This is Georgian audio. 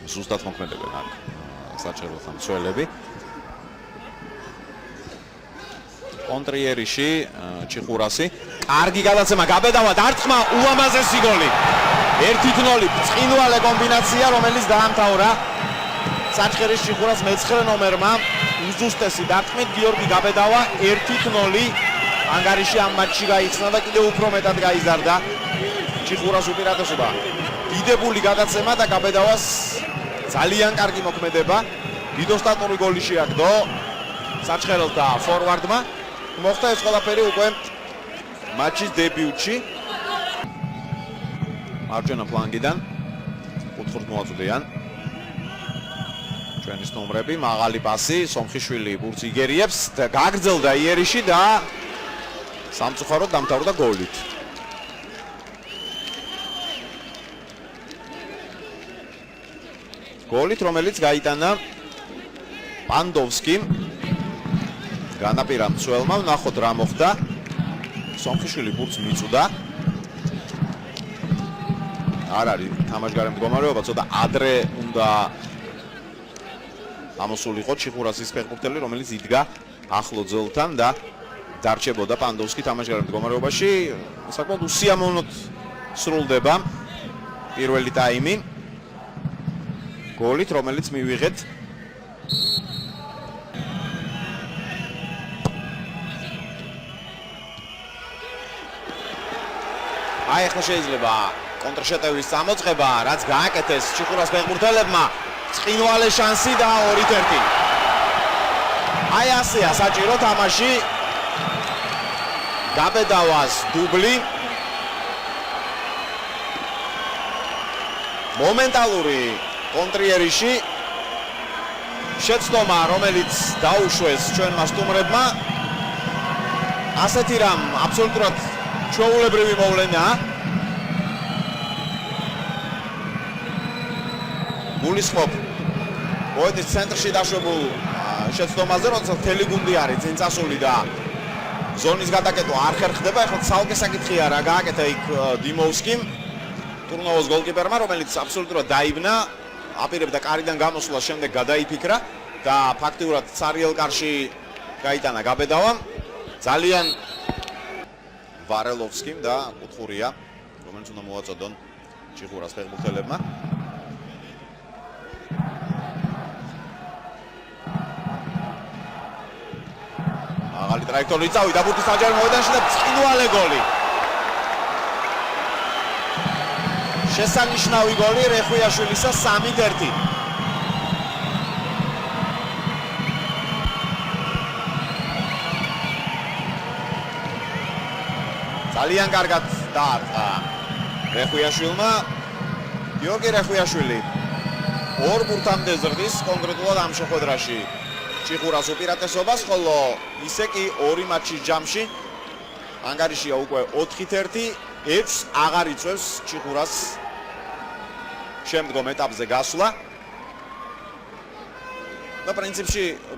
ზუსტად მოქმედებენ აქ საჭიროთა მცველები. კონტრიერიში ჩიხურასი. კარგი გადაცემა, გაბედავა, დარტყმა, ულამაზესი გოლი. 1-0 ბრწყინვალე კომბინაცია, რომელიც დაამთავრა საჭხერის ჩიხურას მე-9 ნომერმა. უზუსტესი დარტყმით გიორგი გაბედავა 1-0 ანგარიში ამ მატჩში გაიხსნა და კიდევ უფრო მეტად გაიზარდა ჩიხურას უპირატესობა. დიდებული გადაცემა და გაბედავას ძალიან კარგი მოქმედება. დიდოსტატური გოლი შეაგდო საჭხერელთა ფორვარდმა. მოხდა ეს ყველაფერი უკვე მატჩის დებიუტში. მარჯვენა ფლანგიდან კუთხურთ მოაწოდიან ჩვენის ნომრები. მაღალი პასი, სომხიშვილი ბურთს იგერიებს და გაგრძელდა იერიში და სამწუხაროდ დამთავრდა გოლით. გოლით, რომელიც გაიტანა პანდოვსკიმ. განაპირა მცველმა, ვნახოთ რა მოხდა. სომხიშვილი ბურთს მიწვდა. არ არის თამაშგარე მდგომარეობა, ცოტა ადრე უნდა ამოსულიყო ჩიხურასის ფეხბურთელი, რომელიც იდგა ახლო ძელთან და დარჩებოდა პანდოვსკი თამაშგარე მდგომარეობაში. საკმაოდ უსიამოვნოდ სრულდება პირველი ტაიმი. გოლით, რომელიც მივიღეთ აი ახლა შეიძლება კონტრშეტევის წამოწყება, რაც გააკეთეს ჩიხურას ფეხბურთელებმა. ბრწყინვალე შანსი და 2-1. აი ასეა საჭირო თამაში. გაბედავას დუბლი. მომენტალური კონტრიერიში შეცდომა, რომელიც დაუშვეს ჩვენმა სტუმრებმა. ასეთი რამ აბსოლუტურად ჩვეულებრივი მოვლენაა. გულისხმობ მოედის ცენტრში დაშვებულ შეცდომაზე, როდესაც მთელი გუნდი არის წინ წასული და ზონის გადაკეტვა არ ხერხდება. ეხლა ცალკე საკითხია რა გააკეთა იქ დიმოვსკიმ, ტურნოვოს გოლკიპერმა, რომელიც აბსოლუტურად დაიბნა, აპირებდა კარიდან გამოსვლას, შემდეგ გადაიფიქრა და ფაქტიურად ცარიელ კარში გაიტანა გაბედავამ. ძალიან ვარელოვსკიმ და კუთხურია, რომელიც უნდა მოაწოდონ ჩიხურას ფეხბურთელებმა. მაღალი ტრაექტორი წავიდა ბურთის საჯარო მოედანში და ბრწყინვალე გოლი. შესანიშნავი გოლი რეხვიაშვილისა 3-1. ძალიან კარგად დაარტყა რეხვიაშვილმა. გიორგი რეხვიაშვილი ორ ბურთამდე ზრდის კონკრეტულად ამ შეხვედრაში ჩიხურას უპირატესობას, ხოლო ისე კი ორი მატჩის ჯამში ანგარიშია უკვე 4-1, 6 აღარ იწევს ჩიხურას შემდგომ ეტაპზე გასვლა. და პრინციპში